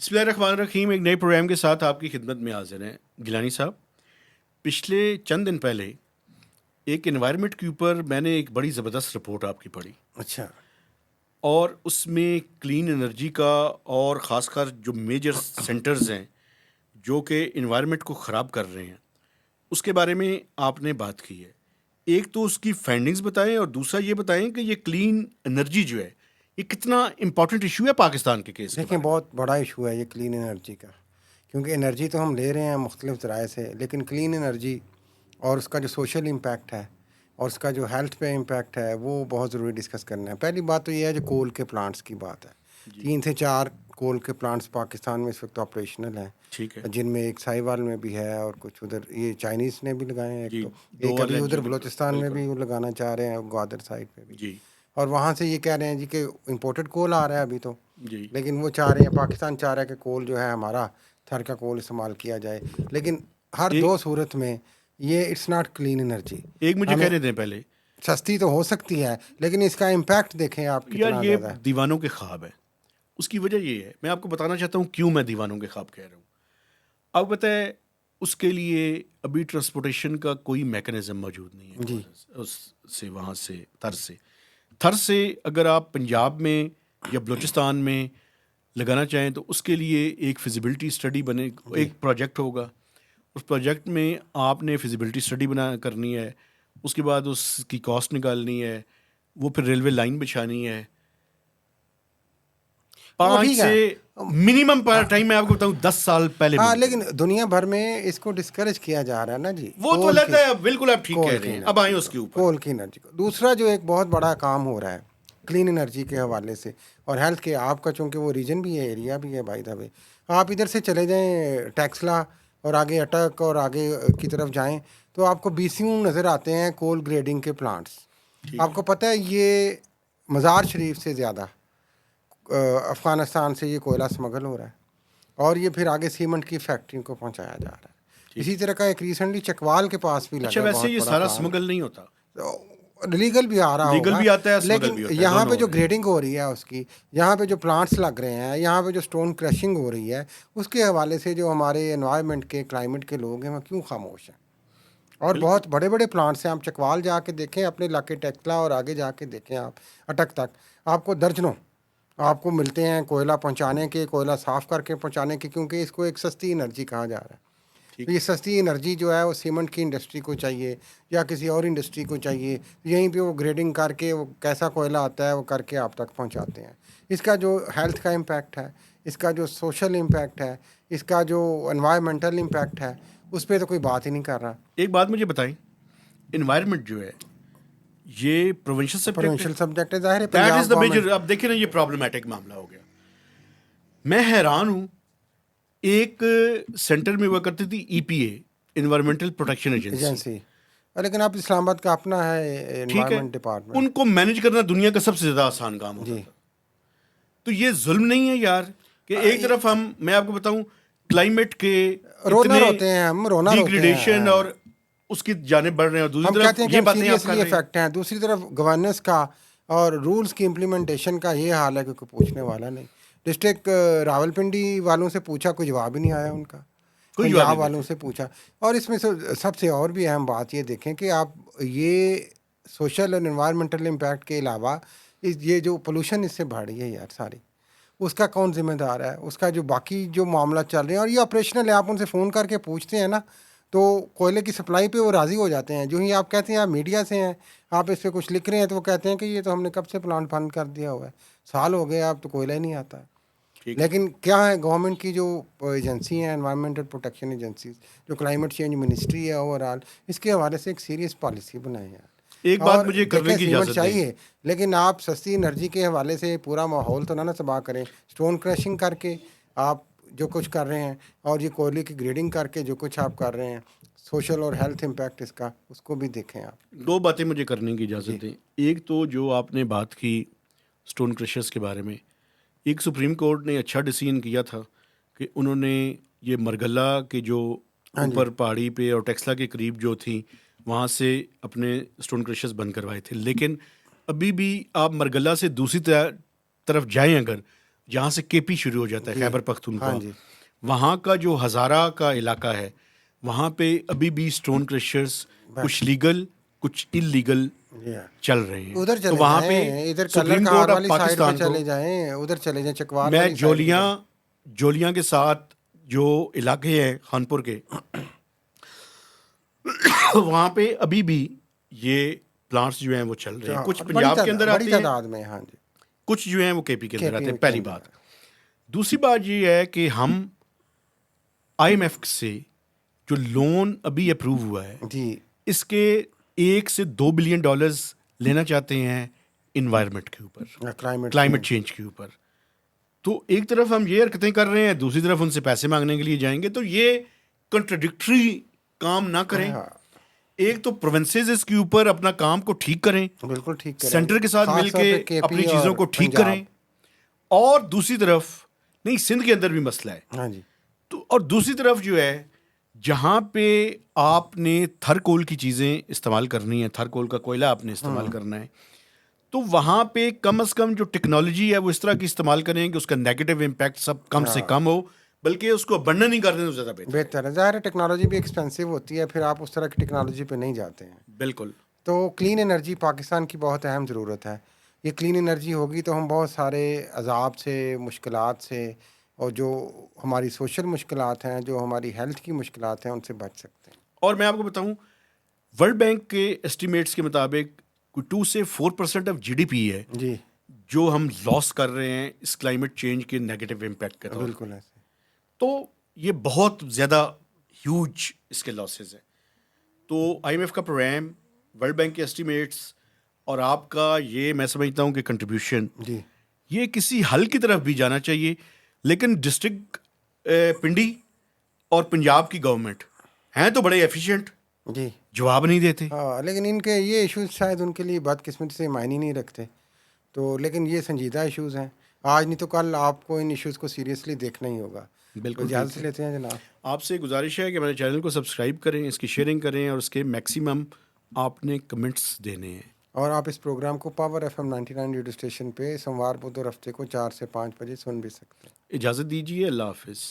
बिस्मिल्लाहिर्रहमानिर्रहीम। एक नए प्रोग्राम के साथ आपकी खिदमत में हाजिर हैं गिलानी साहब। पिछले चंद दिन पहले एक एनवायरनमेंट के ऊपर मैंने एक बड़ी ज़बरदस्त रिपोर्ट आपकी पढ़ी, अच्छा। और उसमें क्लीन एनर्जी का और ख़ासकर जो मेजर सेंटर्स हैं जो कि एनवायरनमेंट को ख़राब कर रहे हैं, उसके बारे में आपने बात की है। एक तो उसकी फाइंडिंग्स बताएं और दूसरा ये बताएं कि ये क्लीन एनर्जी जो है ये कितना इम्पोर्टेंट इशू है पाकिस्तान के केस के देखें, बारे में। बहुत बड़ा इशू है ये क्लीन एनर्जी का, क्योंकि एनर्जी तो हम ले रहे हैं मुख्तलिफ ज़राए से, लेकिन क्लीन एनर्जी और उसका जो सोशल इम्पैक्ट है और उसका जो हेल्थ पे इम्पैक्ट है वो बहुत ज़रूरी डिस्कस करना है। पहली बात तो ये है जो कोल के प्लांट्स की बात है। जी 3 से 4 कोल के प्लांट्स पाकिस्तान में इस वक्त ऑपरेशनल हैं, ठीक है। जिनमें एक साहिवाल में भी है और कुछ उधर ये चाइनीज़ ने भी लगाए हैं, जी, तो दो एक और अभी उधर एनजीओ की तरफ बलूचिस्तान में बिल्कुल। भी वो लगाना चाह रहे हैं, ग्वादर साइड पे भी। जी और वहाँ से ये कह रहे हैं जी कि इम्पोर्टेड कोल आ रहा है अभी तो, जी लेकिन वो चाह रहे हैं, पाकिस्तान चाह रहा है कि कोल जो है हमारा थर का कोल इस्तेमाल किया जाए, लेकिन हर एक दो सूरत में ये इट्स नॉट क्लीन एनर्जी। एक मुझे हमें कहने दें पहले। सस्ती तो हो सकती है, लेकिन इसका इम्पैक्ट देखें आप यार कितना ये ज़्यादा है। दीवानों के ख्वाब है। उसकी वजह ये है, मैं आपको बताना चाहता हूँ क्यों मैं दीवानों के ख्वाब कह रहा हूँ। आपको पता है उसके लिए अभी ट्रांसपोर्टेशन का कोई मैकेनिज्म मौजूद नहीं है। जी। उस से वहाँ से थर से अगर आप पंजाब में या बलूचिस्तान में लगाना चाहें तो उसके लिए एक फिजिबिलिटी स्टडी बने, जी। एक प्रोजेक्ट होगा। उस प्रोजेक्ट में आपने फिजिबिलिटी स्टडी बना करनी है, उसके बाद उसकी कॉस्ट निकालनी है, वो फिर रेलवे लाइन बिछानी है। वो 5 ठीक से है। मिनिमम पर हाँ। टाइम मैं आपको बताऊं 10 साल पहले हाँ, मुमकिन लेकिन है। दुनिया भर में इसको डिस्करेज किया जा रहा है ना जी, वो तो अलग है, बिल्कुल आप ठीक कह कोल रहे की हैं। अब आए एनर्जी को, उसके ऊपर। कोल की एनर्जी को। दूसरा जो एक बहुत बड़ा काम हो रहा है क्लीन एनर्जी के हवाले से और हेल्थ के, आपका चूंकि वो रीजन भी है, एरिया भी है, बाय द वे, आप इधर से चले जाएं टेक्सला और आगे अटक और आगे की तरफ जाएं तो आपको बीसीयू नज़र आते हैं कोल ग्रेडिंग के प्लांट्स। ठीक है। आपको पता है ये मज़ार शरीफ से ज़्यादा अफ़गानिस्तान से ये कोयला स्मगल हो रहा है और ये फिर आगे सीमेंट की फैक्ट्री को पहुंचाया जा रहा है। ठीक इसी है। तरह का एक रिसेंटली चकवाल के पास भी अच्छा, लगा है वैसे बहुत ये बड़ा सारा प्लांट। स्मगल नहीं होता, तो लीगल भी आ रहा लीगल होगा, भी आता है, स्मगल लेकिन भी होता है, यहाँ दोनों पे हो जो रहे हैं। ग्रेडिंग हो रही है उसकी, यहाँ पे जो प्लांट्स लग रहे हैं, यहाँ पे जो स्टोन क्रशिंग हो रही है, उसके हवाले से जो हमारे एनवायरनमेंट के, क्लाइमेट के लोग हैं वो क्यों खामोश हैं। और बिल्कुल। बहुत बड़े बड़े प्लांट्स हैं, आप चकवाल जाके देखें, अपने इलाके टेक्सला और आगे जाके देखें आप अटक तक, आपको दर्जनों आपको मिलते हैं कोयला पहुंचाने के, कोयला साफ़ करके पहुंचाने के, क्योंकि इसको एक सस्ती एनर्जी कहा जा रहा है। तो ठीक ये है। सस्ती एनर्जी जो है वो सीमेंट की इंडस्ट्री को चाहिए या किसी और इंडस्ट्री को चाहिए, यहीं पे वो ग्रेडिंग करके वो कैसा कोयला आता है वो करके आप तक पहुंचाते हैं। इसका जो हेल्थ का इम्पैक्ट है, इसका जो सोशल इम्पैक्ट है, इसका जो एनवायरमेंटल इम्पैक्ट है, उस पर तो कोई बात ही नहीं कर रहा। एक बात मुझे बताएं, एनवायरनमेंट जो है ये प्रोविंशियल सब्जेक्ट है। प्रोविंशियल सब्जेक्ट है, ज़ाहिर है that is Punjab the major. Government. अब देखिए ना, ये प्रॉब्लमेटिक मामला हो गया। मैं हैरान हूं, एक सेंटर में हुआ करती थी EPA, environmental protection agency. Agency, लेकिन अब इस्लामाबाद का अपना है ठीक है। Environment department. उनको मैनेज करना दुनिया का सबसे ज्यादा आसान काम होता जी। था। तो ये जुल्म नहीं है यार कि एक तरफ हम, मैं आपको बताऊं, क्लाइमेट के रोनर इतने होते हैं, हम रोनर होते डिग्रेडेशन हैं। और उसकी जाने बढ़ रहे हैं, और दूसरी हम तरफ कहते हैं कि ये हम बातें आप कर सीरियसली रहे हैं। इफेक्ट हैं, दूसरी तरफ गवर्नेंस का और रूल्स की इम्प्लीमेंटेशन का ये हाल है कि कोई पूछने वाला नहीं। डिस्ट्रिक्ट रावलपिंडी वालों से पूछा, कोई जवाब ही नहीं आया उनका। कोई जवाब पंजाब नहीं वालों देते। से पूछा। और इसमें सबसे और भी अहम बात ये देखें कि आप ये सोशल और इन्वायरमेंटल इम्पैक्ट के अलावा ये जो पोल्यूशन इससे बढ़ रही है यार सारी, उसका कौन जिम्मेदार है, उसका जो बाकी जो मामला चल रहे हैं, और ये ऑपरेशनल है, आप उनसे फ़ोन करके पूछते हैं ना तो कोयले की सप्लाई पे वो राज़ी हो जाते हैं। जो ही आप कहते हैं आप मीडिया से हैं, आप इस पर कुछ लिख रहे हैं, तो वो कहते हैं कि ये तो हमने कब से प्लांट बंद कर दिया हुआ है, साल हो गए, आप तो कोयला ही नहीं आता है। ठीक है। लेकिन क्या है, गवर्नमेंट की जो एजेंसी हैं, एनवायरमेंटल प्रोटेक्शन एजेंसी, जो क्लाइमेट चेंज मिनिस्ट्री है ओवरऑल, इसके हवाले से एक सीरियस पॉलिसी बनाए यार। एक बात और मुझे करने देखें, की सीमेंट इजाजत दें। चाहिए, लेकिन आप सस्ती एनर्जी के हवाले से पूरा माहौल तो ना तबाह करें। स्टोन क्रशिंग करके आप जो कुछ कर रहे हैं और ये कोयले की ग्रेडिंग करके जो कुछ आप कर रहे हैं, सोशल और हेल्थ इम्पैक्ट इसका, उसको भी देखें आप। दो बातें मुझे करने की इजाजत जी। दें। एक तो जो आपने बात की स्टोन क्रशर्स के बारे में, एक सुप्रीम कोर्ट ने अच्छा डिसीजन किया था कि उन्होंने ये मरगला के जो हाँ जी। ऊपर पहाड़ी पे और टेक्सला के करीब जो थी वहाँ से अपने स्टोन क्रशर्स बंद करवाए थे। लेकिन अभी भी आप मरगला से दूसरी तरफ जाएं अगर, जहाँ से केपी शुरू हो जाता है, जी। खैबर हाँ पख्तूनख्वा, जी। वहाँ का जो हज़ारा का इलाका है, वहाँ पे अभी भी स्टोन क्रशर्स कुछ लीगल कुछ इलीगल जी हाँ। चल रहे हैं। उधर तो चले वहाँ पे जाएं, इधर colour supreme Kahar court of वाली साइड पे पाकिस्तान को, चले जाएं, उधर चले जाएं, चकवार मैं वाली साइड की तरफ। जोलियाँ के साथ जो इलाके हैं खानपुर के, वहाँ पे अभी भी ये प्लांट्स जो हैं वो चल रहे हैं। कुछ पंजाब के अंदर बड़ी आते हैं, तादाद में। हाँ जी। कुछ जो हैं वो केपी के अंदर केपी आते हैं, के पहली अंदर। बात। दूसरी बात ये है कि हम आईएमएफ से जो लोन अभी अप्रूव हुआ है, जी। इसके 1 से 2 बिलियन डॉलर्स लेना चाहते हैं इन्वायरमेंट के ऊपर, क्लाइमेट चेंज के ऊपर। तो एक तरफ हम ये हरकतें कर रहे हैं, दूसरी तरफ उनसे पैसे मांगने के लिए जाएंगे, तो ये कंट्राडिक्टरी काम ना करें। हाँ, एक तो प्रोविंसेस इसके ऊपर अपना काम को ठीक करें, बिल्कुल ठीक करें, सेंटर के साथ खास मिलके तौर पे केपी अपनी चीज़ों और को ठीक पंजाब। करें, और दूसरी तरफ नहीं, सिंध के अंदर भी मसला है। हाँ जी। तो और दूसरी तरफ जो है, जहाँ पे आपने थर्कोल की चीज़ें इस्तेमाल करनी है, थर्कोल का कोयला आपने इस्तेमाल करना है, तो वहाँ पे कम से कम जो टेक्नोलॉजी है वो इस तरह की इस्तेमाल करें कि उसका नेगेटिव इम्पैक्ट सब कम से कम हो, बल्कि उसको अबंडन नहीं कर दें तो ज़्यादा बेहतर है। ज़ाहिर है टेक्नोलॉजी भी एक्सपेंसिव होती है, फिर आप उस तरह की टेक्नोलॉजी पे नहीं जाते हैं। बिल्कुल। तो क्लीन एनर्जी पाकिस्तान की बहुत अहम ज़रूरत है। ये क्लीन एनर्जी होगी तो हम बहुत सारे अज़ाब से, मुश्किलात से, और जो हमारी सोशल मुश्किलात हैं, जो हमारी हेल्थ की मुश्किलात हैं, उनसे बच सकते हैं। और मैं आपको बताऊं, वर्ल्ड बैंक के एस्टिमेट्स के मुताबिक 2 से 4% ऑफ जीडीपी है जी। जो हम लॉस कर रहे हैं इस क्लाइमेट चेंज के नेगेटिव इम्पैक्ट के तौर पर। बिल्कुल ऐसे। तो ये बहुत ज़्यादा ह्यूज इसके लॉसेस हैं। तो आईएमएफ का प्रोग्राम, वर्ल्ड बैंक के एस्टिमेट्स और आपका ये मैं समझता हूँ कि कंट्रीब्यूशन, जी। ये किसी हल की तरफ भी जाना चाहिए। लेकिन डिस्ट्रिक्ट पिंडी और पंजाब की गवर्नमेंट हैं तो बड़े एफिशिएंट, जी। जवाब नहीं देते। हाँ, लेकिन इनके ये इश्यूज शायद उनके लिए बदकिस्मती से मायने नहीं रखते। तो लेकिन ये संजीदा इश्यूज़ हैं, आज नहीं तो कल आपको इन इश्यूज़ को सीरियसली देखना ही होगा। तो बिल्कुल इजाज़त ठीक है। लेते हैं जनाब। आपसे गुजारिश है कि मेरे चैनल को सब्सक्राइब करें, इसकी शेयरिंग करें और उसके मैक्सिमम आपने कमेंट्स देने हैं। और आप इस प्रोग्राम को पावर FM 99 रेडियो स्टेशन पे सोमवार, बुध और हफ्ते को 4 से 5 बजे सुन भी सकते हैं। इजाज़त दीजिए, अल्लाह हाफिज़।